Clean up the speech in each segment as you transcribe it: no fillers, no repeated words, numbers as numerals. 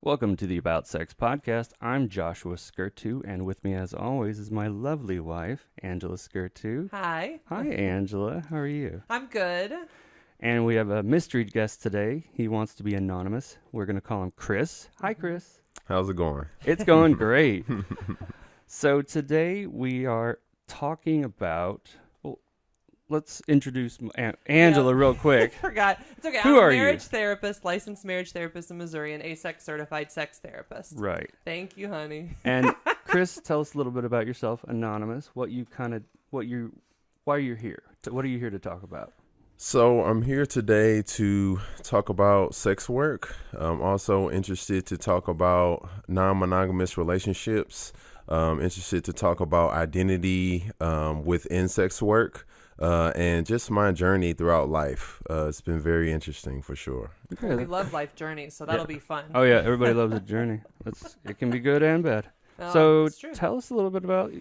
Welcome to the About Sex podcast. I'm Joshua Skirtu, and with me, as always, is my lovely wife, Angela Skirtu. Hi. Hi, Angela. How are you? I'm good. And we have a mystery guest today. He wants to be anonymous. We're going to call him Chris. Hi, Chris. How's it going? It's going great. So today we are talking about... Let's introduce Angela real quick. Forgot. It's okay. Who I'm are a you? marriage therapist, licensed marriage therapist in Missouri, and ASEX certified sex therapist. Right. Thank you, honey. And Chris, tell us a little bit about yourself, anonymous. Why you're here? What are you here to talk about? So I'm here today to talk about sex work. I'm also interested to talk about non-monogamous relationships. Interested to talk about identity within sex work. And just my journey throughout life. It's been very interesting for sure. Okay. We love life journeys, so that'll be fun. Oh yeah, everybody loves a journey. It can be good and bad. Oh, So it's true. tell us a little bit about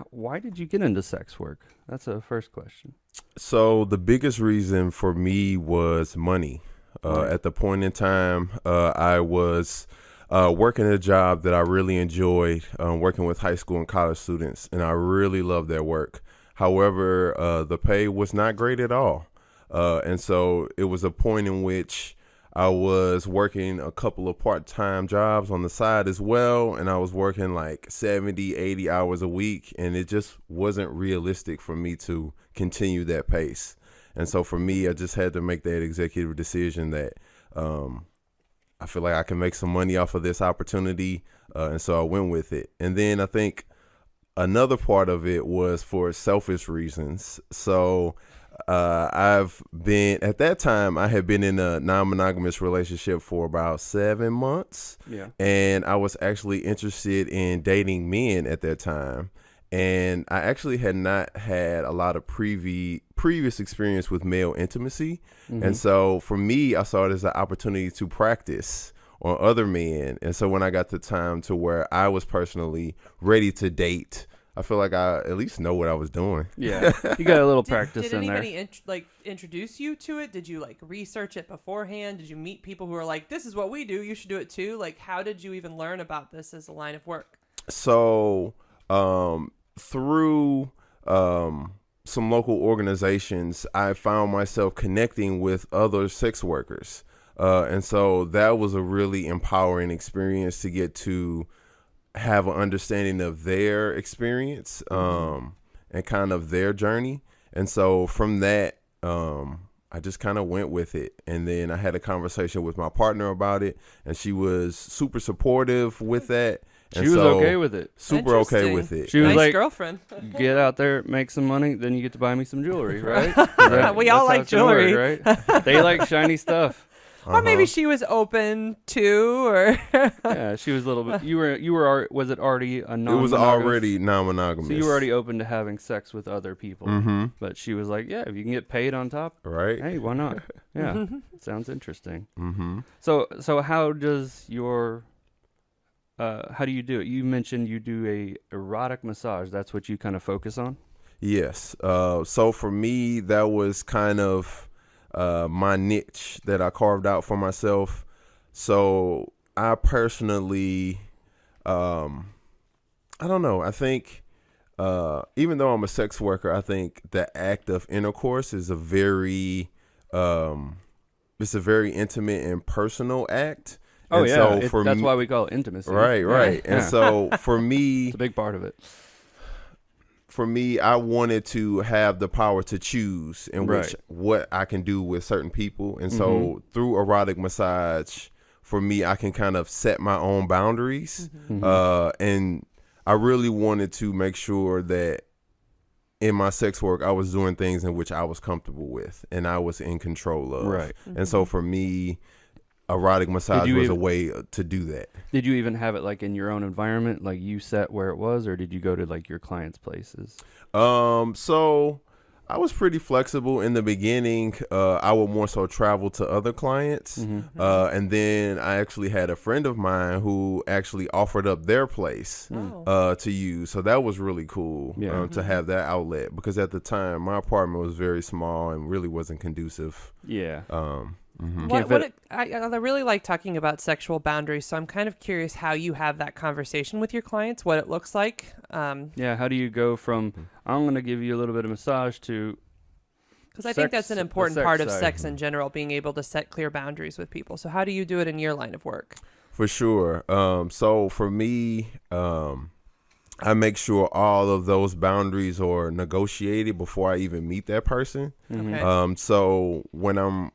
why did you get into sex work? That's a first question. So the biggest reason for me was money. Right. At the point in time, I was working a job that I really enjoyed, working with high school and college students, and I really loved their work. However, the pay was not great at all. And so it was a point in which I was working a couple of part-time jobs on the side as well. And I was working like 70, 80 hours a week. And it just wasn't realistic for me to continue that pace. And so for me, I just had to make that executive decision that I feel like I can make some money off of this opportunity. And so I went with it. And then I think another part of it was for selfish reasons. So at that time, I had been in a non-monogamous relationship for about 7 months. Yeah. And I was actually interested in dating men at that time. And I actually had not had a lot of previous experience with male intimacy. Mm-hmm. And so for me, I saw it as an opportunity to practice on other men. And so when I got to time to where I was personally ready to date, I feel like I at least know what I was doing. Yeah, you got a little practice Did in there. anybody introduce you to it? Did you research it beforehand? Did you meet people who were like, this is what we do, you should do it too? How did you even learn about this as a line of work? So through some local organizations, I found myself connecting with other sex workers. And so that was a really empowering experience to get to have an understanding of their experience and kind of their journey. And so from that, I just kind of went with it. And then I had a conversation with my partner about it, and she was super supportive with that. She was okay with it. Super okay with it. She was Nice like, girlfriend. get out there, make some money, then you get to buy me some jewelry, right? We all like that's how it's gonna jewelry. work, right? They like shiny stuff. Or maybe she was open too, or Yeah, she was a little bit. You were. Was it already a non? It was already non-monogamous. So you were already open to having sex with other people. Mm-hmm. But she was like, yeah, if you can get paid on top, Right. hey, why not? Yeah, sounds interesting. Mm-hmm. So how does your how do you do it? You mentioned you do a erotic massage. That's what you kind of focus on? Yes. So for me, that was kind of my niche that I carved out for myself. So I personally, I don't know. I think even though I'm a sex worker, I think the act of intercourse is a very intimate and personal act. Oh, and yeah. So that's why we call it intimacy. Right. Yeah. And so for me, it's a big part of it. For me, I wanted to have the power to choose in which what I can do with certain people. And so through erotic massage, for me, I can kind of set my own boundaries. And I really wanted to make sure that in my sex work, I was doing things in which I was comfortable with and I was in control of. Right. And so for me, erotic massage was a way to do that. Did you even have it like in your own environment, like you set where it was, or did you go to like your clients' places? So I was pretty flexible in the beginning. I would more so travel to other clients. And then I actually had a friend of mine who actually offered up their place to use. So that was really cool to have that outlet, because at the time my apartment was very small and really wasn't conducive. Yeah. I really like talking about sexual boundaries, so I'm kind of curious how you have that conversation with your clients, what it looks like. Yeah, how do you go from I'm going to give you a little bit of massage to because I think that's an important part of side. sex in general, being able to set clear boundaries with people. So how do you do it in your line of work? For sure. So for me, I make sure all of those boundaries are negotiated before I even meet that person. Mm-hmm. Okay. So when I'm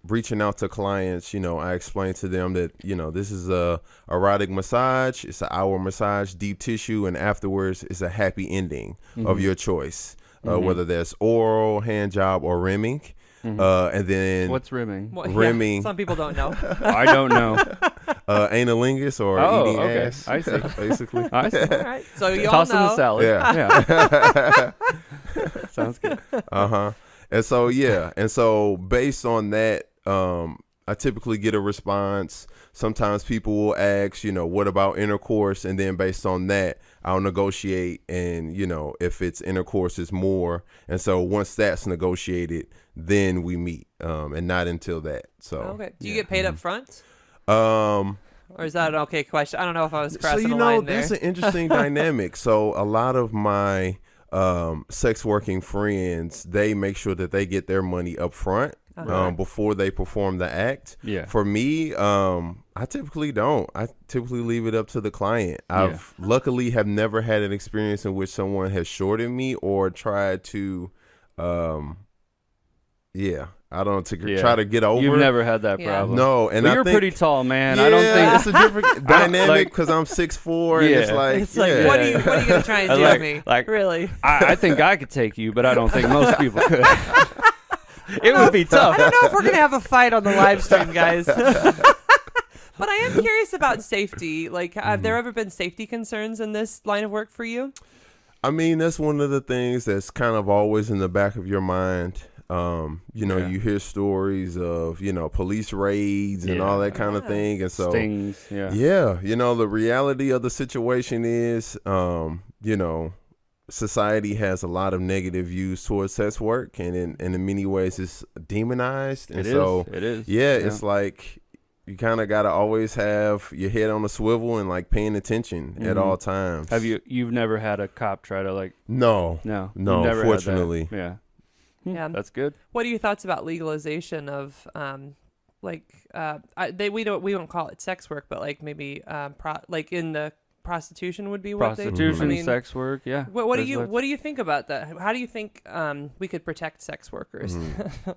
reaching out to clients, I explain to them that, this is a erotic massage. It's an hour massage, deep tissue, and afterwards it's a happy ending of your choice, whether that's oral, hand job, or rimming. And then what's rimming? Well, rimming. Yeah, some people don't know. I don't know. Analingus or eating ass. I see. Basically. I see. All right. So you Toss all in know. the salad. Yeah. Sounds good. And so based on that, I typically get a response. Sometimes people will ask, what about intercourse? And then based on that, I'll negotiate. And, if it's intercourse, it's more. And so once that's negotiated, then we meet, and not until that. So, Okay. Do you get paid up front? Um, Or is that an okay question? I don't know if I was so, crossing the line there. that's an interesting dynamic. So a lot of my sex working friends, they make sure that they get their money up front. Before they perform the act. Yeah. For me, I typically don't. I typically leave it up to the client. I've luckily have never had an experience in which someone has shorted me or tried to, I don't know, to try to get over. You've never had that Yeah. problem. No, and But I you're think, pretty tall, man. Yeah, I don't think it's a different dynamic because I'm 6'4", and it's like, It's like, what are you going to try and do Like- to me? like- Really? I think I could take you, but I don't think most people could. It would be I tough. don't know if we're going to have a fight on the live stream, guys. But I am curious about safety. Like, have there ever been safety concerns in this line of work for you? I mean, that's one of the things that's kind of always in the back of your mind. You hear stories of, police raids and all that kind of thing. And so, Stings, yeah. The reality of the situation is, society has a lot of negative views towards sex work, and in many ways it's demonized. And It is. it's like you kind of got to always have your head on a swivel and like paying attention at all times. You've never had a cop try to like? No, No, you've never had that. fortunately. Yeah. Yeah. That's good. What are your thoughts about legalization of, we don't call it sex work, but like maybe, in the prostitution would be what Prostitution, they, sex work, yeah. What do you think about that? How do you think we could protect sex workers?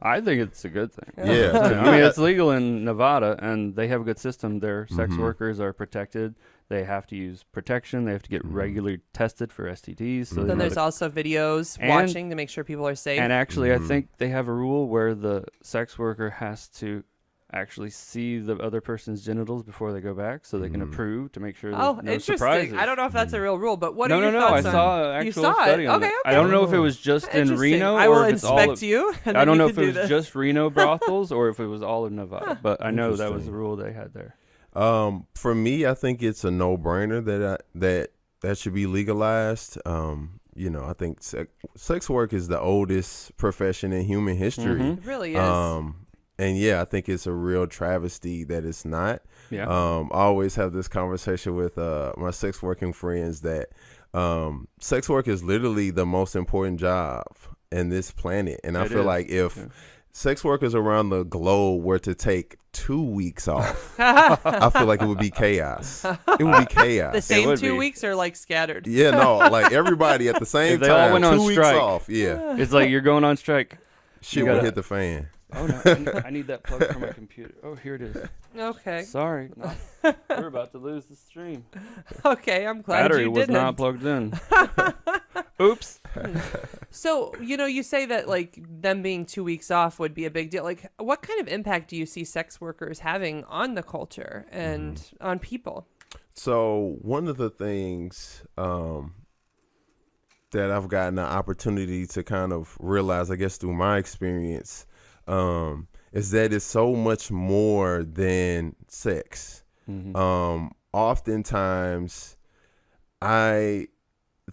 I think it's a good thing. Yeah. I mean, it's legal in Nevada, and they have a good system. Their sex workers are protected. They have to use protection. They have to get regularly tested for STDs. So Then there's also videos watching to make sure people are safe. And actually, I think they have a rule where the sex worker has to actually see the other person's genitals before they go back, so they can approve to make sure there's no interesting. surprises. I don't know if that's a real rule, but what are No, your no. thoughts I on saw an You actual saw study it? on Okay, it. okay. I don't know if it was just in Interesting. Reno I will or if it's all. inspect you. And I then don't you know can if it do was this. just Reno brothels or if it was all in Nevada, but I know that was the Interesting. rule they had there. For me, I think it's a no-brainer that should be legalized. I think sex work is the oldest profession in human history. It really is. And I think it's a real travesty that it's not. Yeah. I always have this conversation with my sex working friends that sex work is literally the most important job in this planet. And I feel like if sex workers around the globe were to take 2 weeks off, I feel like it would be chaos. It would be chaos. The same would 2 be. weeks are like scattered. Yeah, no, like everybody at the same If they all time, went on 2 weeks strike. off. Yeah, It's like you're going on strike. shit gotta- would hit the fan. Oh, no. I need that plug for my computer. Oh, here it is. Okay. Sorry. No. We're about to lose the stream. Okay, I'm glad Battery you was didn't. not plugged in. Oops. So, you say that like them being 2 weeks off would be a big deal. Like, what kind of impact do you see sex workers having on the culture and on people? So one of the things that I've gotten an opportunity to kind of realize, I guess through my experience, is that it's so much more than sex. Oftentimes,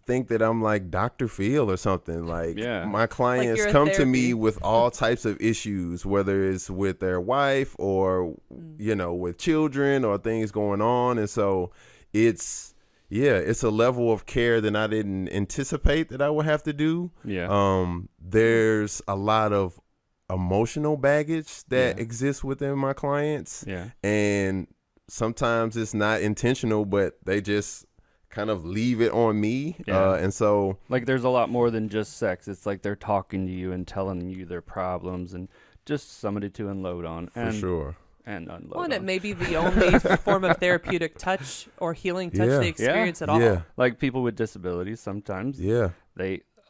think that I'm like Dr. Phil or something. Like my clients you're come to me with all types of issues, whether it's with their wife or, with children or things going on. And so it's a level of care that I didn't anticipate that I would have to do. There's a lot of emotional baggage that exists within my clients. And sometimes it's not intentional, but they just kind of leave it on me. And so like there's a lot more than just sex. It's like they're talking to you and telling you their problems and just somebody to unload on. For sure. And unload and on. it may be the only form of therapeutic touch or healing touch they experience at all. Like people with disabilities sometimes.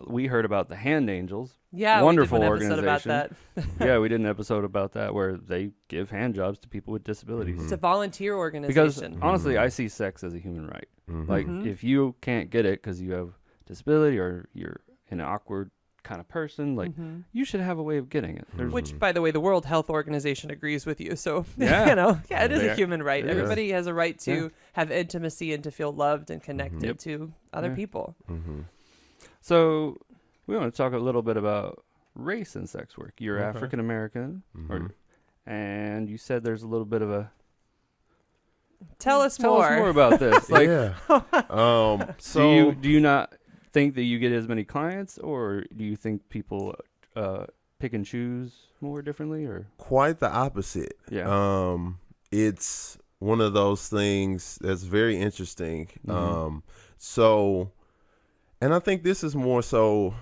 We heard about the Hand Angels. Wonderful we did one organization. episode about that. We did an episode about that where they give hand jobs to people with disabilities. It's a volunteer Because organization. honestly, I see sex as a human right. Like if you can't get it because you have disability or you're an awkward kind of person, like you should have a way of getting it. Which, by the way, the World Health Organization agrees with you. So, it is a human right. Everybody has a right to have intimacy and to feel loved and connected to other people. So we want to talk a little bit about race in sex work. You're African American, and you said there's a little bit of a. Tell us more about this. Like, so do you not think that you get as many clients, or do you think people pick and choose more differently, or quite the opposite? It's one of those things that's very interesting. And I think this is more so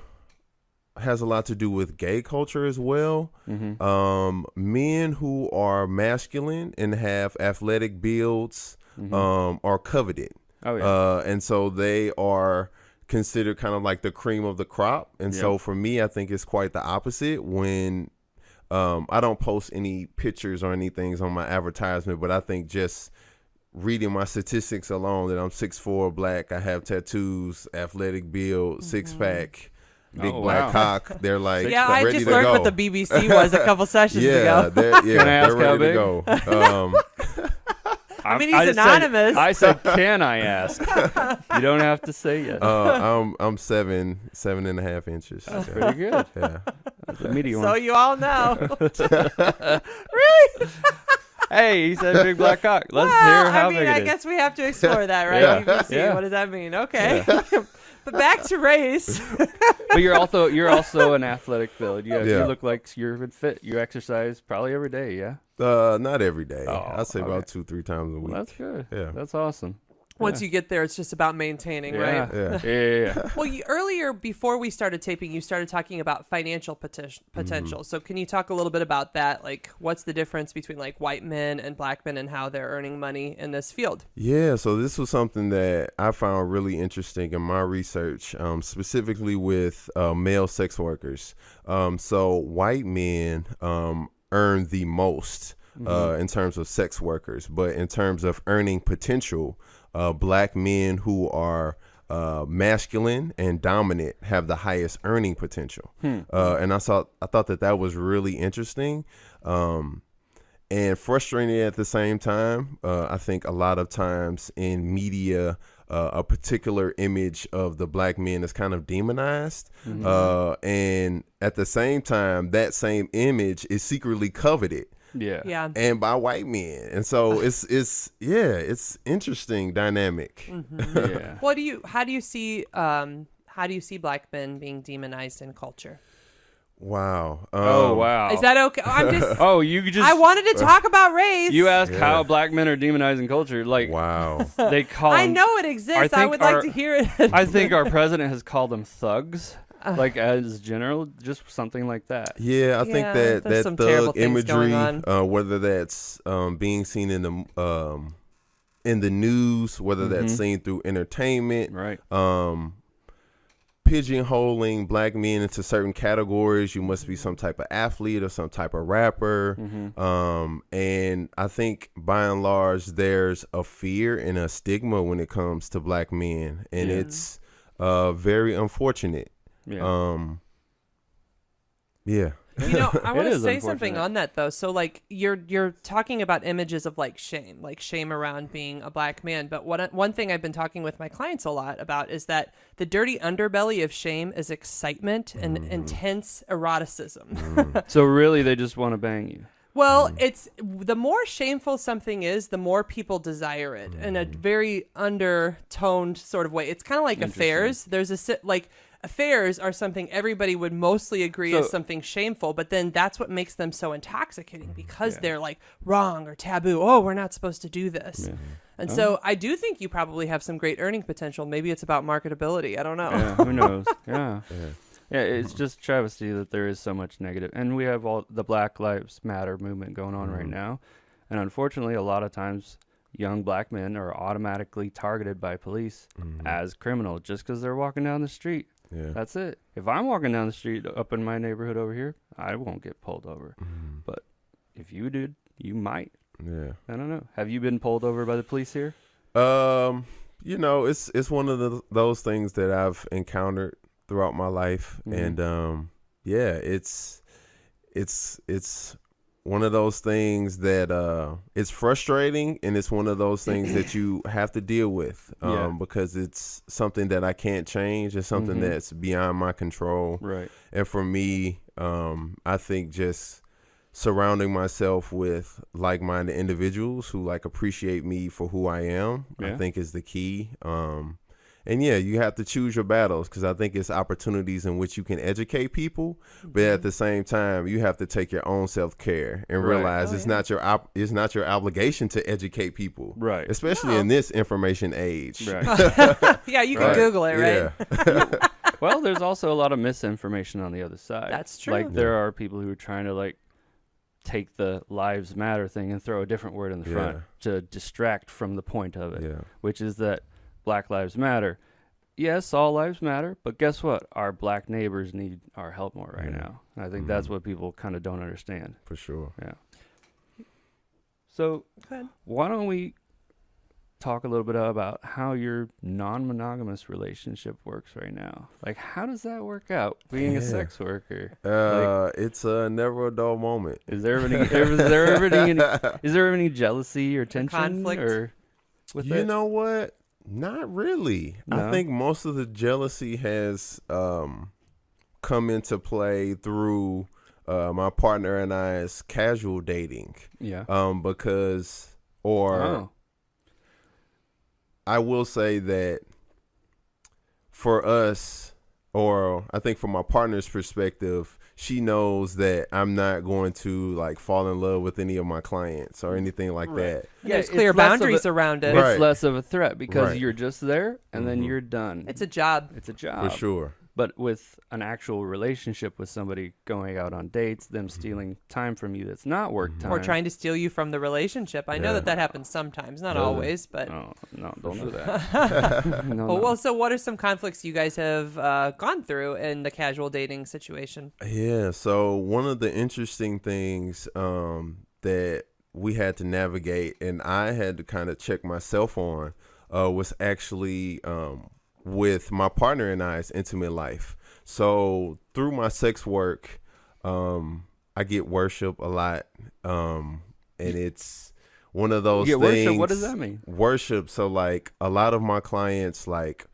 has a lot to do with gay culture as well. Men who are masculine and have athletic builds are coveted. And so they are considered kind of like the cream of the crop. And so for me, I think it's quite the opposite when I don't post any pictures or anything on my advertisement, but I think just reading my statistics alone that I'm 6'4", black, I have tattoos, athletic build, six-pack, big black cock. They're like ready I just to learned go. what the BBC was a couple sessions ago. They're ready to go. I mean, he's anonymous. I said, can I ask? You don't have to say yes. I'm 7.5 inches. That's pretty good. That's a medium so one. you all know. Really? Hey, he said big black cock. Let's hear how big it is. I guess we have to explore that, right? BBC, what does that mean? Okay. But back to race. But you're also an athletic build. You look like you're fit. You exercise probably every day, yeah? Not every day. I'd say about 2-3 times a week. Well, that's good. Yeah. That's awesome. Once you get there, it's just about maintaining, right? Yeah. Well, earlier, before we started taping, you started talking about financial potential. So can you talk a little bit about that? Like, what's the difference between like white men and black men and how they're earning money in this field? Yeah, so this was something that I found really interesting in my research, specifically with male sex workers. So white men earn the most in terms of sex workers, but in terms of earning potential, black men who are masculine and dominant have the highest earning potential. And I thought that was really interesting and frustrating at the same time. I think a lot of times in media, a particular image of the black men is kind of demonized. And at the same time, that same image is secretly coveted. Yeah. And by white men. And so it's interesting dynamic. How do you see black men being demonized in culture? Wow. Wow. Is that okay? I'm just I wanted to talk about race. You asked how black men are demonized in culture. Like, wow. They call I them, know it exists. I would like to hear it. I think our president has called them thugs. Like as general, just something like that. Yeah, I think that thug imagery, whether that's being seen in the news, whether that's seen through entertainment, right? Pigeonholing black men into certain categories. You must be some type of athlete or some type of rapper. And I think by and large, there's a fear and a stigma when it comes to black men, and it's very unfortunate. I want It to is say something unfortunate. on that though. So like you're talking about images of like shame around being a black man. But one thing I've been talking with my clients a lot about is that the dirty underbelly of shame is excitement and intense eroticism. So really, they just want to bang you. Well, it's the more shameful something is, the more people desire it in a very undertoned sort of way. It's kind of like affairs. There's affairs are something everybody would mostly agree is something shameful, but then that's what makes them so intoxicating because they're like wrong or taboo. Oh, we're not supposed to do this. Yeah. And so I do think you probably have some great earning potential. Maybe it's about marketability. I don't know. Yeah, who knows? Yeah. Yeah, it's just travesty that there is so much negative. And we have all the Black Lives Matter movement going on right now. And unfortunately, a lot of times, young black men are automatically targeted by police as criminals just because they're walking down the street. Yeah. That's it. If I'm walking down the street up in my neighborhood over here, I won't get pulled over. But if you did, you might. Yeah. I don't know. Have you been pulled over by the police here? It's one of those things that I've encountered throughout my life, and it's one of those things that it's frustrating, and it's one of those things that you have to deal with because it's something that I can't change. It's something that's beyond my control. Right. And for me, I think just surrounding myself with like-minded individuals who like appreciate me for who I am, I think is the key. And you have to choose your battles because I think it's opportunities in which you can educate people, but at the same time, you have to take your own self-care and realize it's not your obligation to educate people, Right? Especially in this information age. Right. Yeah, you can Google it, right? Yeah. Well, there's also a lot of misinformation on the other side. That's true. Like there are people who are trying to like take the Lives Matter thing and throw a different word in the front to distract from the point of it, which is that Black Lives Matter. Yes, all lives matter, but guess what? Our black neighbors need our help more right now. And I think that's what people kind of don't understand. For sure. Yeah. So why don't we talk a little bit about how your non-monogamous relationship works right now? Like, how does that work out being a sex worker? It's a never a dull moment. Is there ever any jealousy or tension conflict? or with You know what? Not really. No? I think most of the jealousy has come into play through my partner and I's casual dating. Yeah. Because I will say that for us, or I think from my partner's perspective, she knows that I'm not going to like fall in love with any of my clients or anything like that. Yeah, there's clear boundaries around it. Right. It's less of a threat because Right. you're just there and then you're done. It's a job. It's a job. For sure. But with an actual relationship with somebody going out on dates, them stealing time from you that's not work time. Or trying to steal you from the relationship. I know that happens sometimes, not always, but. Oh, no, don't do that. No. Well, so what are some conflicts you guys have gone through in the casual dating situation? Yeah, so one of the interesting things that we had to navigate and I had to kind of check myself on was actually with my partner and I's intimate life. So through my sex work, I get worship a lot, and it's one of those You get things. worship? What does that mean? Worship. So like a lot of my clients like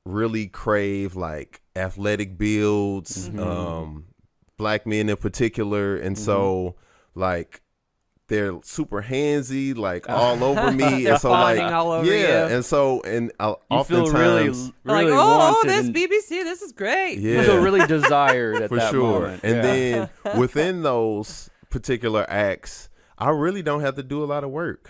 really crave like athletic builds, black men in particular, and so like they're super handsy, like all over me, and so like all over you. and so and You oftentimes feel really Like, wanted this and BBC, this is great. you feel really desired at for that sure. moment. And Yeah. then within those particular acts, I really don't have to do a lot of work.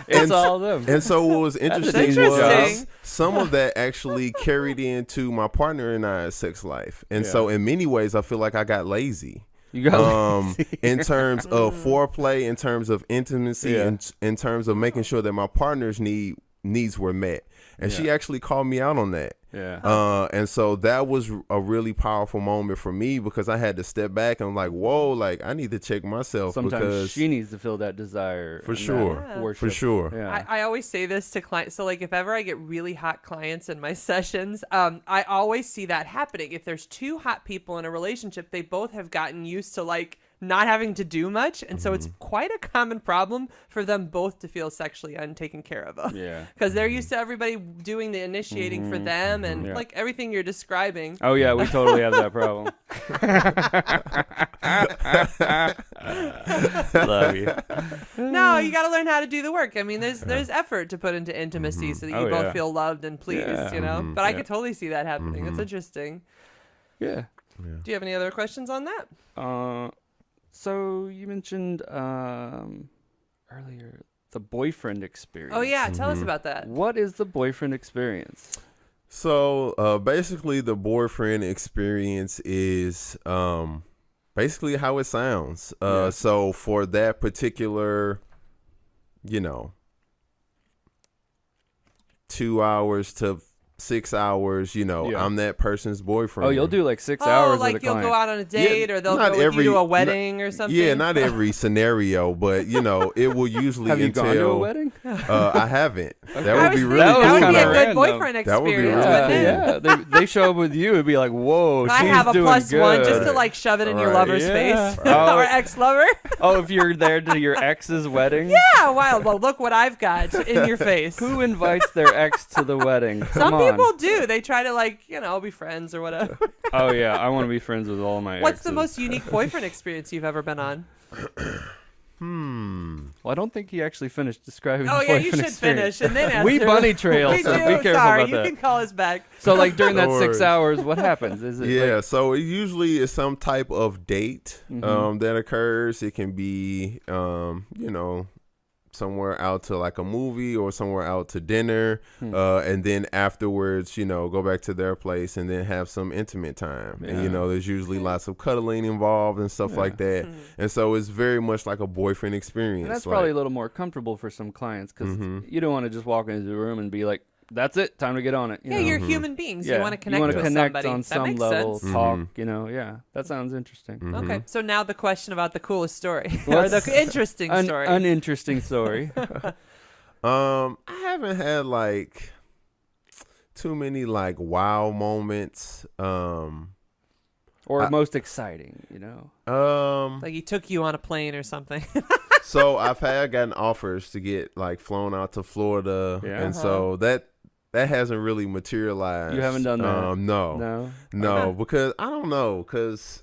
It's all them. And so what was interesting interesting. was some of that actually carried into my partner and I's sex life. And so in many ways, I feel like I got lazy. You got In terms of foreplay, in terms of intimacy, in terms of making sure that my partner's needs were met. And she actually called me out on that. Yeah. And so that was a really powerful moment for me because I had to step back and I'm like, whoa, like I need to check myself. Sometimes because she needs to feel that desire. For sure. For sure. Yeah. I always say this to clients. So like if ever I get really hot clients in my sessions, I always see that happening. If there's two hot people in a relationship, they both have gotten used to like not having to do much, and so it's quite a common problem for them both to feel sexually untaken care of. Yeah, because they're used to everybody doing the initiating for them, and like everything you're describing. Oh yeah, we totally have that problem. Love you. No, you got to learn how to do the work. I mean, there's effort to put into intimacy so that you both feel loved and pleased. You know, but I could totally see that happening. It's interesting. Yeah. Do you have any other questions on that? So you mentioned earlier the boyfriend experience. Oh yeah, tell us about that. What is the boyfriend experience? So basically the boyfriend experience is basically how it sounds. So for that particular, 2 hours to 6 hours, I'm that person's boyfriend. Oh, you'll do like 6 hours like with a you'll client. go out on a date, or they'll go with you to a wedding or something. Yeah, not every scenario, but it will usually Have you entail. gone to a wedding? I haven't. Okay. That would be really that would be a cool. good boyfriend That would be experience. really wouldn't it? They show up with you. It'd be like, whoa, I she's have a doing plus good. one just to like shove it in your lover's face or ex-lover. Oh, if you're there to your ex's wedding? Yeah, well, look what I've got in your face. Who invites their ex to the wedding? Some Come on. people do. They try to be friends or whatever. Oh yeah, I want to be friends with all my What's exes. the most unique boyfriend experience you've ever been on? Well, I don't think he actually finished describing Oh the yeah, boyfriend you should experience. finish and then answer. We bunny trail, We so do. be careful Sorry, about you that. can call us back. So like during that No 6 worries. hours, what happens? Is it So it usually is some type of date that occurs. It can be somewhere out to like a movie or somewhere out to dinner, and then afterwards, go back to their place and then have some intimate time. Yeah. And there's usually lots of cuddling involved and stuff like that. And so it's very much like a boyfriend experience. And that's probably a little more comfortable for some clients because you don't want to just walk into the room and be like, "That's it, time to get on it." You're human beings. Yeah. You want to connect you with want to connect somebody. on That some makes level, sense. talk. Yeah, that sounds interesting. Okay, so now the question about the coolest story or the interesting story. Uninteresting story. I haven't had like too many like wow moments. Or most exciting, Like he took you on a plane or something. So I've gotten offers to get like flown out to Florida, and so that hasn't really materialized. You haven't done that? No, because I don't know, because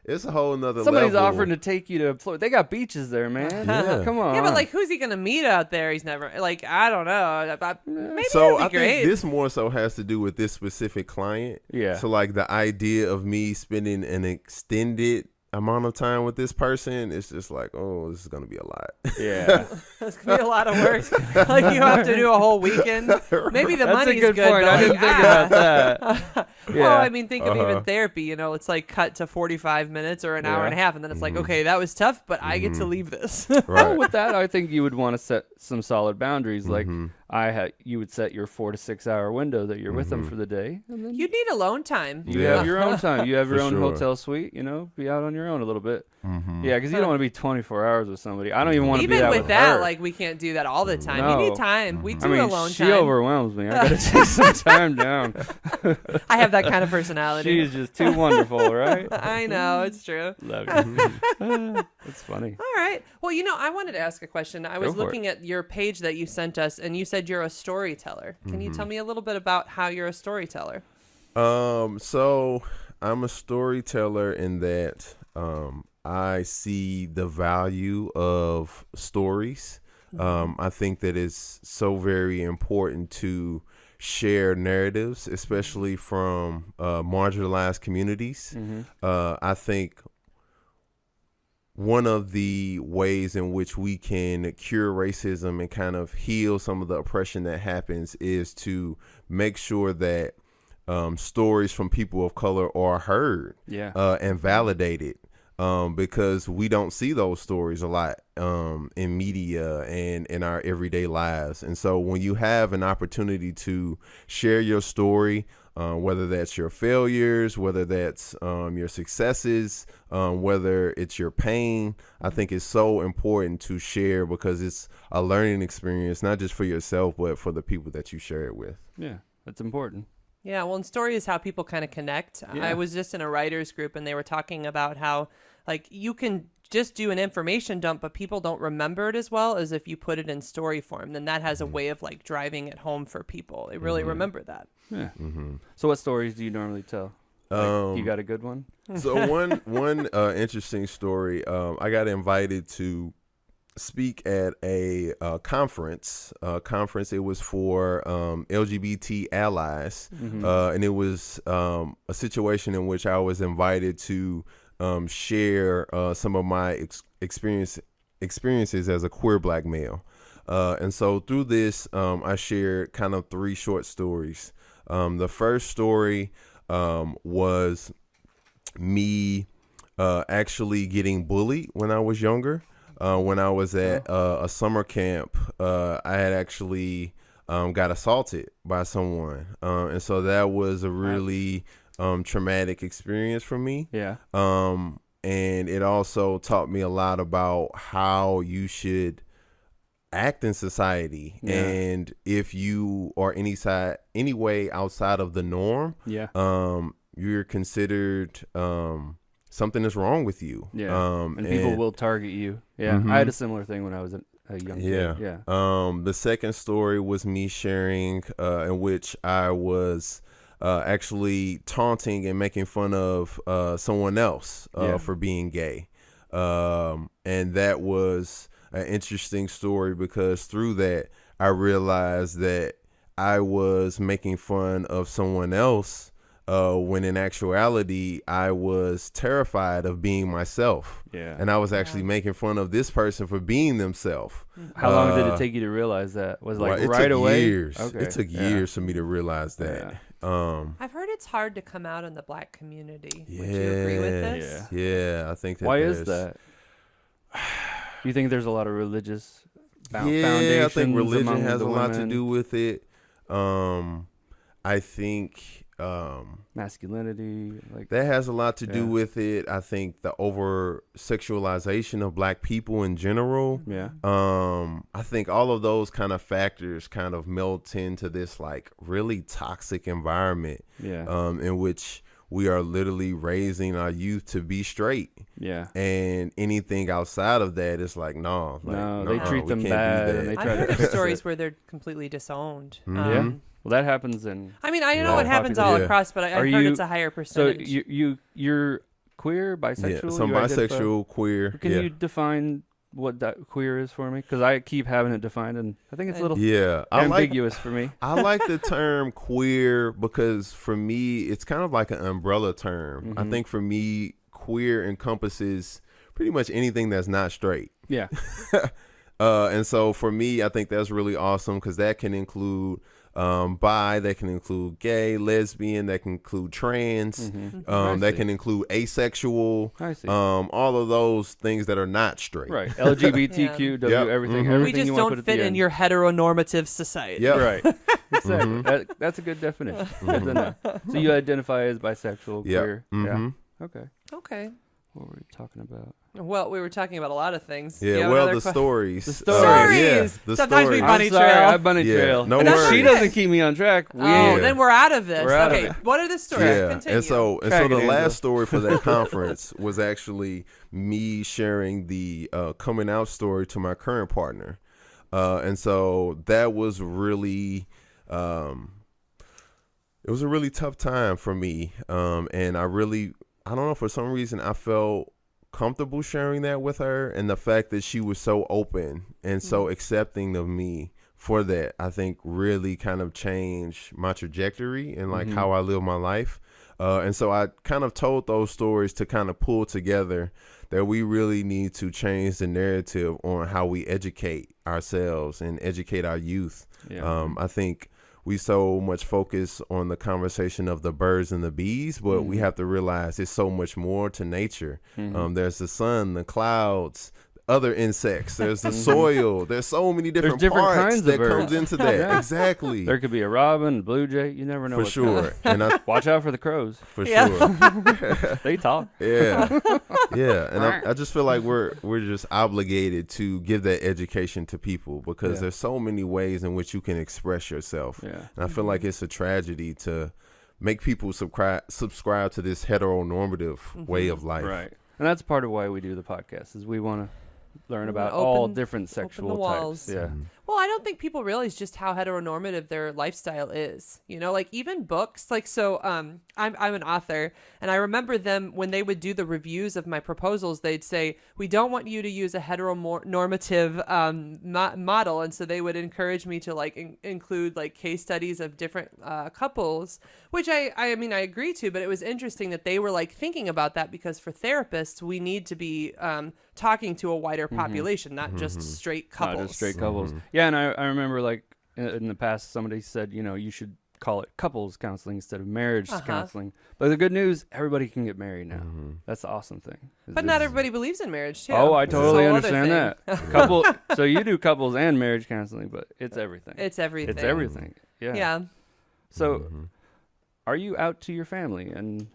it's a whole nother Somebody's level. offering to take you to Florida. They got beaches there, man. Yeah. Come on. Yeah, but like, who's he gonna meet out there? He's never like, I don't know. Maybe So that'd be I great. think this more so has to do with this specific client. Yeah. So like the idea of me spending an extended amount of time with this person, it's just like, oh, this is gonna be a lot. Yeah. It's gonna be a lot of work. Like you have to do a whole weekend. Maybe the That's money's a good point. though. I didn't think about that. Yeah. Well, I mean, think of even therapy. It's like cut to 45 minutes or an hour and a half, and then it's like, okay, that was tough, but I get to leave this. Well, with that, I think you would want to set some solid boundaries. Like you would set your 4 to 6 hour window that you're with them for the day, and then You need alone time. you have your own time. You have your For own sure. hotel suite. Be out on your own a little bit. Yeah, because you don't want to be 24 hours with somebody. I don't even want to be Even that with with that, her. like we can't do that all the time. No. You need time. We do I mean, alone she time. overwhelms me. I gotta take some time down. I have that kind of personality. She's just too wonderful, right? I know, it's true. Love you. That's funny. All right. Well, I wanted to ask a question. I was looking at your page that you sent us, and you said you're a storyteller. Can you tell me a little bit about how you're a storyteller? So I'm a storyteller in that I see the value of stories. I think that it's so very important to share narratives, especially from marginalized communities. I think one of the ways in which we can cure racism and kind of heal some of the oppression that happens is to make sure that stories from people of color are heard and validated. because we don't see those stories a lot in media and in our everyday lives. And so when you have an opportunity to share your story, whether that's your failures, whether that's your successes, whether it's your pain, I think it's so important to share because it's a learning experience, not just for yourself, but for the people that you share it with. Yeah, that's important. Yeah, well, and story is how people kind of connect. Yeah. I was just in a writer's group, and they were talking about how, like, you can just do an information dump, but people don't remember it as well as if you put it in story form. Then that has a way of, like, driving it home for people. They really remember that. Yeah. So what stories do you normally tell? Like, you got a good one? So one interesting story, I got invited to speak at a conference. It was for LGBT allies, and it was a situation in which I was invited to share some of my experiences as a queer Black male. And so through this, I shared kind of 3 short stories. The first story was me actually getting bullied when I was younger. When I was at a summer camp, I had actually got assaulted by someone. And so that was a really traumatic experience for me. Yeah. And it also taught me a lot about how you should act in society. Yeah. And if you are any way outside of the norm, you're considered something is wrong with you. Yeah. And people will target you. Yeah. I had a similar thing when I was a young kid. Yeah. The second story was me sharing in which I was actually taunting and making fun of someone else for being gay. And that was an interesting story because through that, I realized that I was making fun of someone else when in actuality, I was terrified of being myself. Yeah. And I was actually making fun of this person for being themselves. How long did it take you to realize that? Was it like it right took away? Years. Okay. It took years for me to realize that. I've heard it's hard to come out in the Black community. Would you agree with this? Yeah, I think that. Why is that? Do you think there's a lot of religious foundations? Yeah, I think religion has a lot to women? do with it. I think masculinity, like that has a lot to do with it. I think the over sexualization of Black people in general. Yeah. I think all of those kind of factors kind of melt into this like really toxic environment. Yeah. In which we are literally raising our youth to be straight. Yeah. And anything outside of that is like, no, they treat them bad. And they try I've heard to of stories where they're completely disowned. Yeah. Well, that happens in. I mean, I know it happens all across, but I've heard it's a higher percentage. So you're queer, bisexual? Yeah, so bisexual, queer. Can you define what that queer is for me? Because I keep having it defined, and I think it's a little ambiguous for me. I like the term queer because for me, it's kind of like an umbrella term. I think for me, queer encompasses pretty much anything that's not straight. Yeah. And so for me, I think that's really awesome because that can include bi, that can include gay, lesbian, that can include trans, that can include asexual, all of those things that are not straight. Right. LGBTQ, everything. We just don't fit in your heteronormative society. Yep. Right. Exactly. That's a good definition. Good to know. So you identify as bisexual, queer. Yeah. Okay. What were we talking about? Well, we were talking about a lot of things. Yeah, the stories. The stories. The Sometimes stories. we bunny I'm sorry, trail. I bunny trail. No and if worries. she doesn't keep me on track, then we're out of this. We're out of Okay, it. what are the stories? Yeah, Continue. and so the last story for that conference was actually me sharing the coming out story to my current partner, and so that was really, it was a really tough time for me, and I don't know, for some reason I felt comfortable sharing that with her, and the fact that she was so open and so accepting of me for that, I think really kind of changed my trajectory and like how I live my life. And so I kind of told those stories to kind of pull together that we really need to change the narrative on how we educate ourselves and educate our youth. I think we so much focus on the conversation of the birds and the bees, but we have to realize there's so much more to nature. There's the sun, the clouds, other insects, there's the soil, there's so many different parts kinds that of comes into that. Yeah. Exactly. There could be a robin, a blue jay, you never know. For sure. And watch out for the crows. For sure. They talk. Yeah. Yeah. And I just feel like we're just obligated to give that education to people, because there's so many ways in which you can express yourself. Yeah. And I feel like it's a tragedy to make people subscribe to this heteronormative way of life. Right. And that's part of why we do the podcast, is we want to learn about all different sexual types. Yeah. Well, I don't think people realize just how heteronormative their lifestyle is. You know, like even books, like, so I'm an author, and I remember them when they would do the reviews of my proposals, they'd say, we don't want you to use a heteronormative model. And so they would encourage me to like include like case studies of different couples, which I mean, I agree to, but it was interesting that they were like thinking about that, because for therapists, we need to be talking to a wider population, not just straight couples. Not just straight couples. Yeah, and I remember like in the past somebody said, you know, you should call it couples counseling instead of marriage counseling. But the good news, everybody can get married now. That's the awesome thing. But not everybody believes in marriage too. Oh, I totally understand that. So you do couples and marriage counseling, but it's everything. It's everything. It's everything. Yeah. Yeah. So are you out to your family? And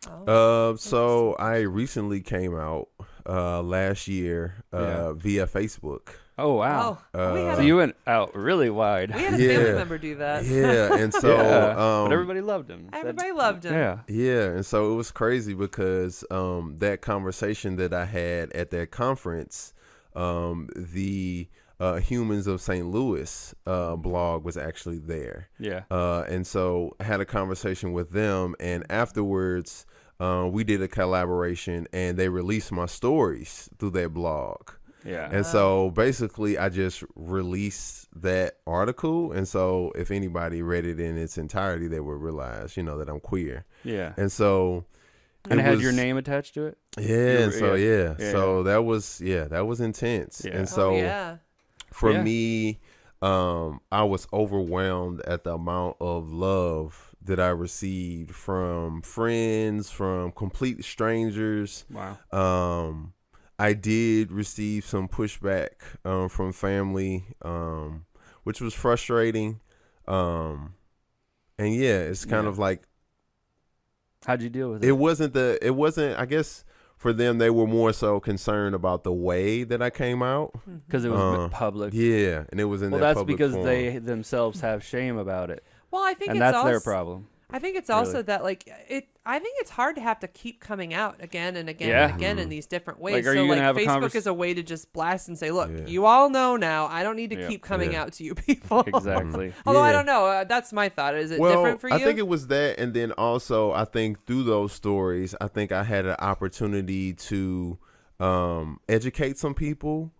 so I recently came out last year via Facebook. Oh, wow. So you went out really wide. We had a family member do that. Yeah, and so but everybody loved him. Everybody loved him. Yeah. Yeah, and so it was crazy because that conversation that I had at that conference, the Humans of St. Louis blog was actually there. Yeah. And so I had a conversation with them, and afterwards we did a collaboration, and they released my stories through their blog. Yeah. And so basically I just released that article, and so if anybody read it in its entirety, they would realize, you know, that I'm queer. Yeah. And so it had your name attached to it? Yeah, so that was intense. Yeah. And so for me, I was overwhelmed at the amount of love that I received from friends, from complete strangers. Wow. I did receive some pushback from family, which was frustrating. And yeah, it's kind of like, how'd you deal with it? It wasn't, I guess for them, they were more so concerned about the way that I came out. Because it was public. Yeah, and it was in that public that's because form. They themselves have shame about it. Well, I think that's their problem. I think it's also that like I think it's hard to have to keep coming out again and again and again in these different ways. Like, so like Facebook is a way to just blast and say, look, you all know now. I don't need to keep coming out to you people. Exactly. Although I don't know. That's my thought. Is it different for you? I think it was that, and then also I think through those stories, I think I had an opportunity to educate some people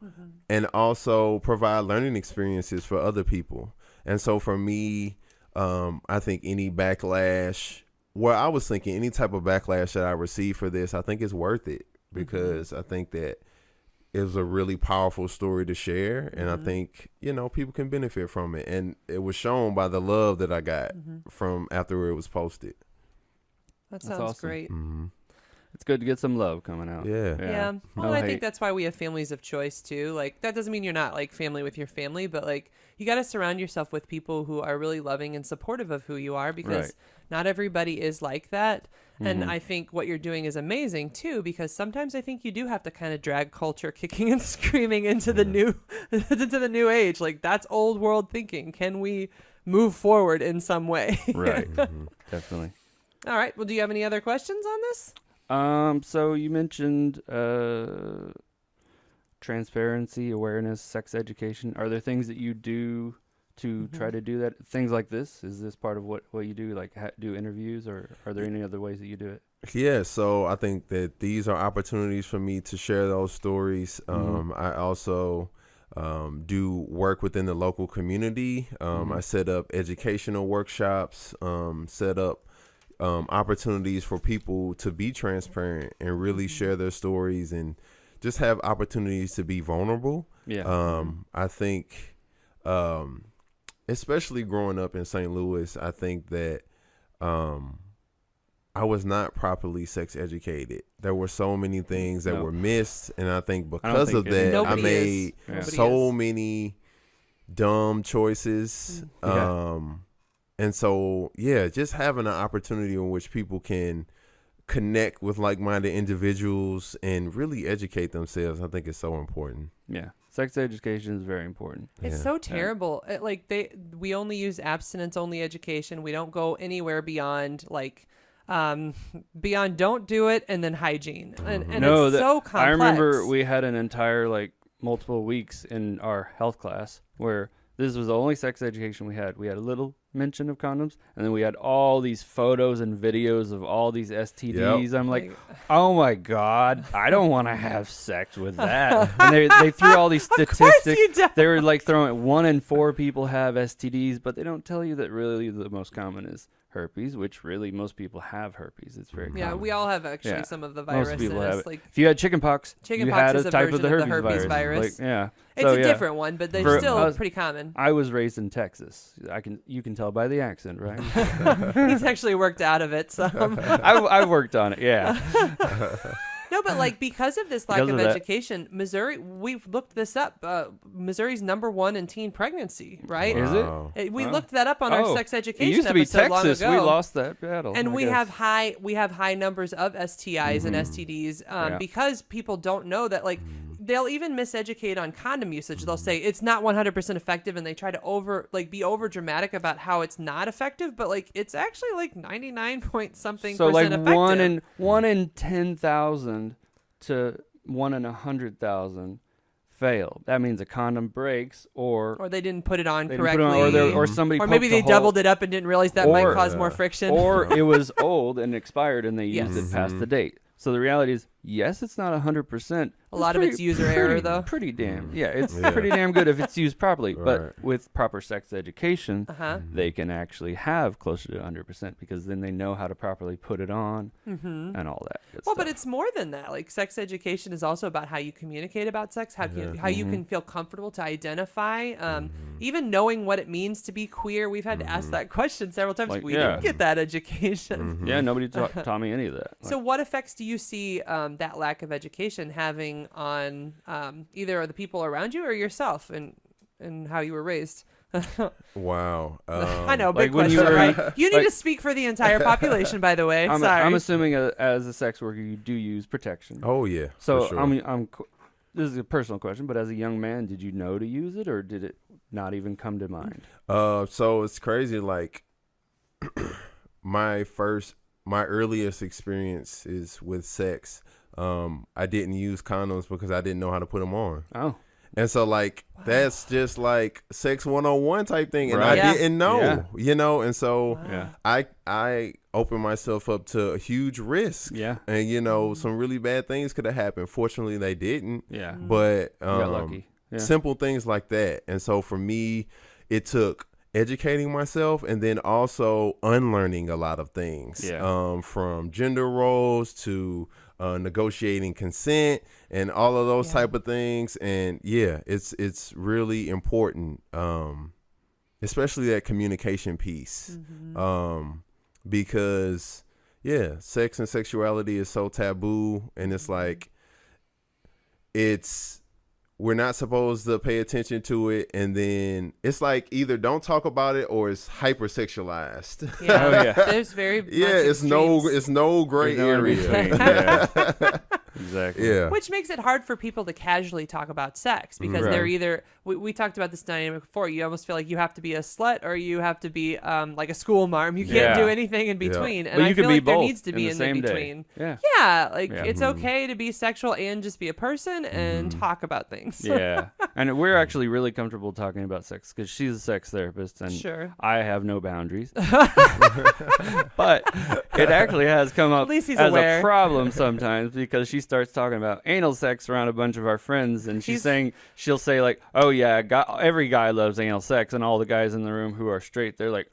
and also provide learning experiences for other people. And so for me, I think any backlash, I was thinking any type of backlash that I receive for this, I think is worth it, because I think that it was a really powerful story to share. And I think, you know, people can benefit from it. And it was shown by the love that I got from after it was posted. That sounds awesome. Great. It's good to get some love coming out. Yeah. Well, I think that's why we have families of choice too. Like, that doesn't mean you're not like family with your family, but like you got to surround yourself with people who are really loving and supportive of who you are, because not everybody is like that. And I think what you're doing is amazing too, because sometimes I think you do have to kind of drag culture kicking and screaming into the new age. Like, that's old world thinking. Can we move forward in some way? Right. Definitely. All right. Well, do you have any other questions on this? So you mentioned transparency, awareness, sex education. Are there things that you do to try to do that? Things like this? Is this part of what you do? Like do interviews, or are there any other ways that you do it? Yeah, so I think that these are opportunities for me to share those stories. I also do work within the local community. I set up educational workshops, set up opportunities for people to be transparent and really share their stories and just have opportunities to be vulnerable. I think especially growing up in St. Louis, I think that I was not properly sex educated. There were so many things that were missed, and I think because of that, I made so many dumb choices. And so, just having an opportunity in which people can connect with like-minded individuals and really educate themselves, I think is so important. Yeah. Sex education is very important. It's so terrible. We only use abstinence-only education. We don't go anywhere beyond beyond don't do it and then hygiene. And it's so complex. I remember we had an entire multiple weeks in our health class where this was the only sex education we had. We had a little mention of condoms, and then we had all these photos and videos of all these STDs. Yep. I'm like, oh my God, I don't want to have sex with that. And they threw all these statistics. They were throwing 1 in 4 people have STDs, but they don't tell you that really the most common is herpes, which really most people have herpes. It's very common. Yeah, we all have actually some of the viruses. Most people have it. If you had chickenpox, you had a type of the herpes virus. It's a different one, but they're still pretty common. I was raised in Texas. You can tell by the accent, right? He's actually worked out of it. So I've worked on it. Yeah. No, but because of this lack of education, Missouri, we've looked this up. Missouri's #1 in teen pregnancy, right? Wow. Is it? We looked that up on our sex education it used to be episode Texas. long ago. We lost that battle. And we have high numbers of STIs and STDs because people don't know that they'll even miseducate on condom usage. They'll say it's not 100% effective, and they try to be over dramatic about how it's not effective, but it's actually 99 point something percent effective. 1 in 10,000 to 1 in 100,000 failed. That means a condom breaks, or they didn't put it on correctly, or somebody, or maybe they doubled it up and didn't realize that might cause more friction, or it was old and expired, and they used it past the date. So the reality is, yes, it's not 100%. A lot of it's user error, though. Pretty damn. Yeah, it's pretty damn good if it's used properly. Right. But with proper sex education, they can actually have closer to 100% because then they know how to properly put it on and all that good stuff. But it's more than that. Sex education is also about how you communicate about sex, how you can feel comfortable to identify, even knowing what it means to be queer. We've had to ask that question several times. We didn't get that education. Yeah, nobody taught me any of that. So what effects do you see that lack of education having on either the people around you or yourself and how you were raised? Wow. I know, big question, right? You need to speak for the entire population, by the way. Sorry. I'm assuming as a sex worker, you do use protection. Oh, yeah. So, sure. This is a personal question, but as a young man, did you know to use it, or did it not even come to mind? So it's crazy. My earliest experience is with sex. I didn't use condoms because I didn't know how to put them on. Oh. And so that's just sex 101 type thing. And I didn't know, and so I opened myself up to a huge risk. Yeah. And, some really bad things could have happened. Fortunately, they didn't. Yeah. But you got lucky. Yeah. Simple things like that. And so for me, it took educating myself and then also unlearning a lot of things, from gender roles to negotiating consent and all of those type of things. And it's really important, especially that communication piece, because sex and sexuality is so taboo, and we're not supposed to pay attention to it, and then it's either don't talk about it or it's hypersexualized. Yeah, there's very it's no gray area. Exactly. Yeah. Which makes it hard for people to casually talk about sex because they're either we talked about this dynamic before. You almost feel like you have to be a slut or you have to be like a school marm. You can't do anything in between. And but you I feel like there both needs to be in between. Yeah. It's okay to be sexual and just be a person and talk about things. Yeah. And we're actually really comfortable talking about sex because she's a sex therapist and I have no boundaries. But it actually has come up as a problem sometimes because she starts talking about anal sex around a bunch of our friends, and she'll say like, oh yeah, every guy loves anal sex, and all the guys in the room who are straight, they're like,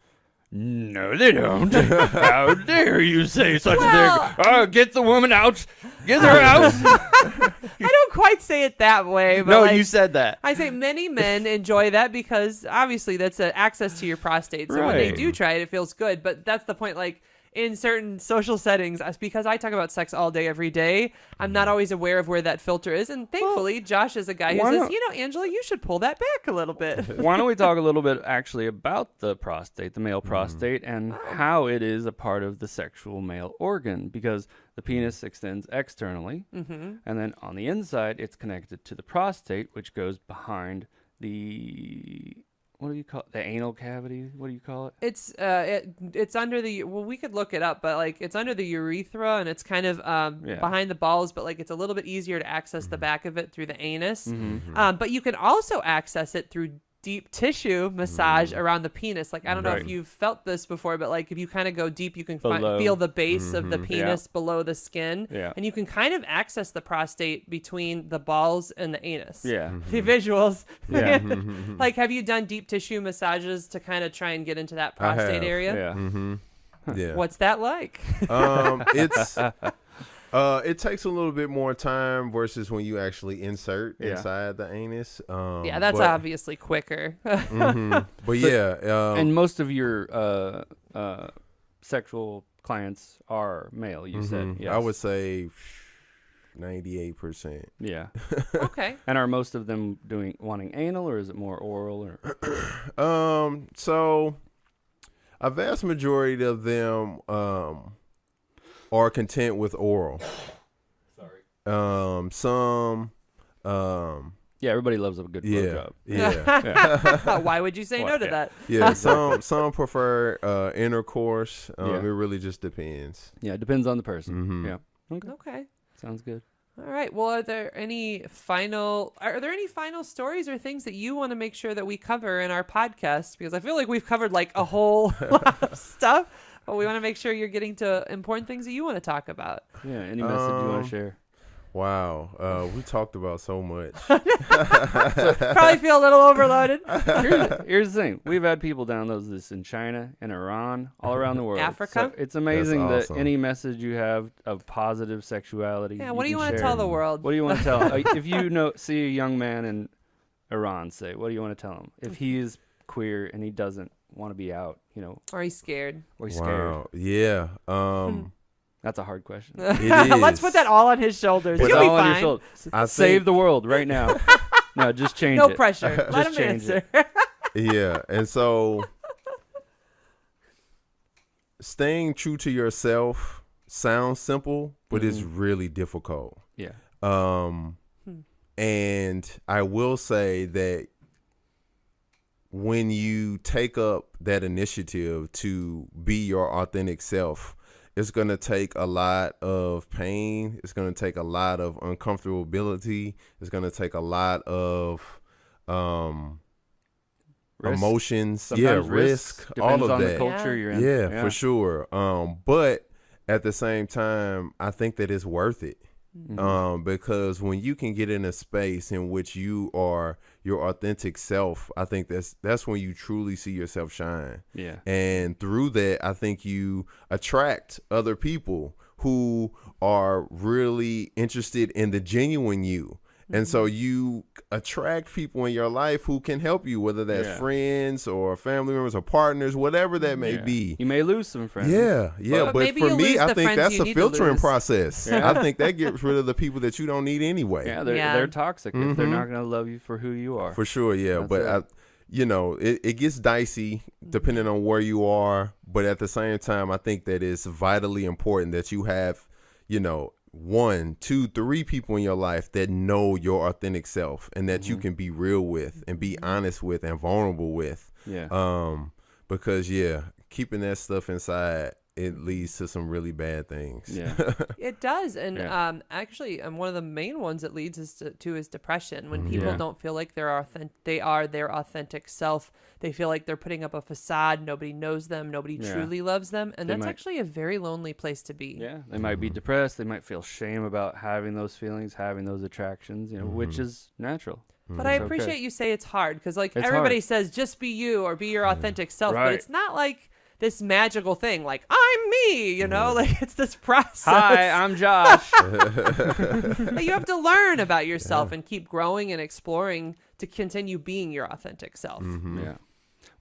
no, they don't. How dare you say such a thing? Oh, get the woman out. Get her out. I don't quite say it that way. But no, like, you said that. I say many men enjoy that because obviously that's access to your prostate. So when they Right. do try it, it feels good. But that's the point. Like in certain social settings, because I talk about sex all day, every day, I'm not always aware of where that filter is. And thankfully, Josh is a guy who why says, not- you know, Angela, you should pull that back a little bit. Why don't we talk a little bit actually about the prostate, the male prostate, and how it is a part of the sexual male organ? Because the penis extends externally, and then on the inside, it's connected to the prostate, which goes behind the, what do you call it? The anal cavity? What do you call it? It's under the, well, we could look it up, but like it's under the urethra and it's kind of behind the balls, but like it's a little bit easier to access the back of it through the anus. But you can also access it through deep tissue massage around the penis. Like I don't know if you've felt this before, but like if you kind of go deep, you can feel the base of the penis below the skin, and you can kind of access the prostate between the balls and the anus. The visuals. Like, have you done deep tissue massages to kind of try and get into that prostate area? What's that like? It takes a little bit more time versus when you actually insert inside the anus. That's obviously quicker. But yeah. And most of your sexual clients are male, you said. Yes. I would say 98%. Yeah. Okay. And are most of them wanting anal, or is it more oral? Or So a vast majority of them are content with oral. Some yeah, everybody loves a good blowjob. Yeah. Why would you say no to that? Yeah, some prefer intercourse. It really just depends. Yeah, it depends on the person. Yeah. Okay. Sounds good. All right. Well, are there any final stories or things that you want to make sure that we cover in our podcast? Because I feel like we've covered like a whole lot of stuff, but we want to make sure you're getting to important things that you want to talk about. Yeah. Any message you want to share? Wow. We talked about so much. Probably feel a little overloaded. Here's the thing. We've had people download this in China and Iran, all around the world. Africa. So it's amazing That's that awesome. any message you have of positive sexuality. Yeah. What do you can want to share. tell the world? What do you want to tell him? If you see a young man in Iran, say, what do you want to tell him? If he is queer and he doesn't want to be out, Or he's scared. or he's scared. Wow. Yeah. That's a hard question. It is. Let's put that all on his shoulders. Put He'll it be all on your fine. shoulders. I Save think- the world right now. No, just change No it. pressure. Let him change answer. Yeah. And so staying true to yourself sounds simple, but it's really difficult. Yeah. And I will say that when you take up that initiative to be your authentic self, it's going to take a lot of pain. It's going to take a lot of uncomfortability. It's going to take a lot of emotions. Sometimes risk, all Depends of on that. the culture you're in. Yeah, for sure. But at the same time, I think that it's worth it. Because when you can get in a space in which you are your authentic self, I think that's when you truly see yourself shine. Yeah. And through that, I think you attract other people who are really interested in the genuine you. And so you attract people in your life who can help you, whether that's friends or family members or partners, whatever that may be. You may lose some friends. But maybe for you me, lose I the think friends that's you a need to filtering lose. process. I think that gets rid of the people that you don't need anyway. Yeah, they're toxic if they're not going to love you for who you are. For sure, yeah. That's But it gets dicey depending on where you are. But at the same time, I think that it's vitally important that you have, 1, 2, 3 people in your life that know your authentic self and that you can be real with and be honest with and vulnerable with. Yeah. Because keeping that stuff inside, it leads to some really bad things. Yeah. It does. And actually, one of the main ones it leads is to is depression. When people don't feel like they are their authentic self, they feel like they're putting up a facade. Nobody knows them. Nobody truly loves them. And that's actually a very lonely place to be. Yeah. They might be depressed. They might feel shame about having those feelings, having those attractions, which is natural. But I appreciate you say it's hard because everybody says just be you or be your authentic self. Right. But it's not like this magical thing, like I'm me, like it's this process. Hi, I'm Josh. You have to learn about yourself and keep growing and exploring to continue being your authentic self. Yeah.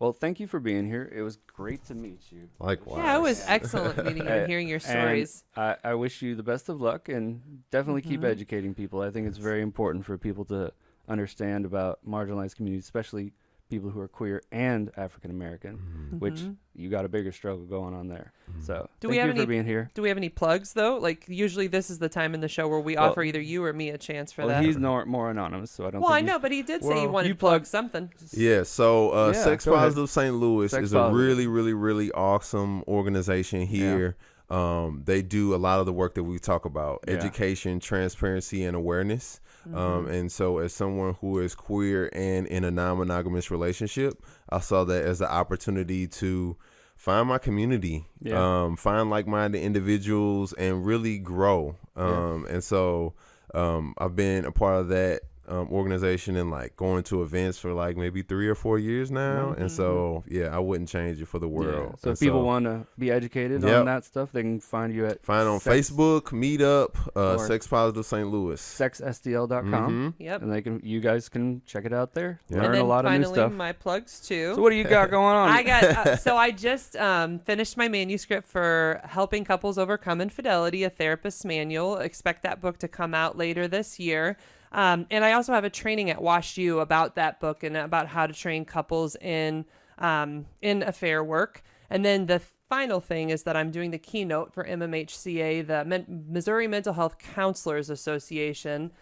Well, thank you for being here. It was great to meet you. Likewise. Yeah, it was excellent meeting you and hearing your stories. And I wish you the best of luck, and definitely keep educating people. I think it's very important for people to understand about marginalized communities, especially people who are queer and African American, which you got a bigger struggle going on there. So thank you for being here. Do we have any plugs though? Like usually this is the time in the show where we offer either you or me a chance for that. He's more anonymous, so I don't. Well, I know, but he did say he wanted to plug something. Yeah. So Sex Positive St. Louis is a really, really, really awesome organization here. Yeah. They do a lot of the work that we talk about: education, transparency, and awareness. And so as someone who is queer and in a non-monogamous relationship, I saw that as an opportunity to find my community, find like-minded individuals, and really grow. And so I've been a part of that organization and like going to events for like maybe 3 or 4 years now. And so I wouldn't change it for the world. So if people want to be educated on that stuff, they can find you at on Facebook, Meetup, Sex Positive St. Louis, sexsdl.com. And you guys can check it out there. Learn and a lot of new stuff. My plugs too. So what do you got going on? I got so I just finished my manuscript for Helping Couples Overcome Infidelity, a Therapist's Manual. Expect that book to come out later this year. And I also have a training at WashU about that book and about how to train couples in affair work. And then the final thing is that I'm doing the keynote for MMHCA, the Missouri Mental Health Counselors Association.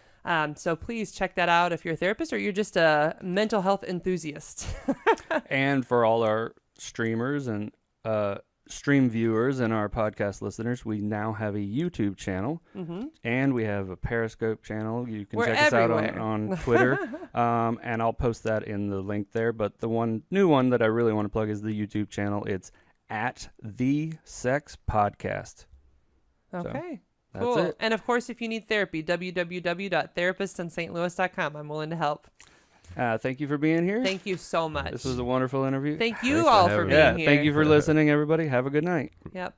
So please check that out if you're a therapist or you're just a mental health enthusiast. And for all our streamers and stream viewers and our podcast listeners, we now have a YouTube channel, and we have a Periscope channel. You can check us out on Twitter, and I'll post that in the link there. But the new one that I really want to plug is the YouTube channel. It's at The Sex Podcast. Okay. So, cool. that's it. And of course, if you need therapy, www.therapistsinstlouis.com. I'm willing to help. Thank you for being here. Thank you so much. This was a wonderful interview. Thank you all for being here. Thank you for listening, everybody. Have a good night. Yep.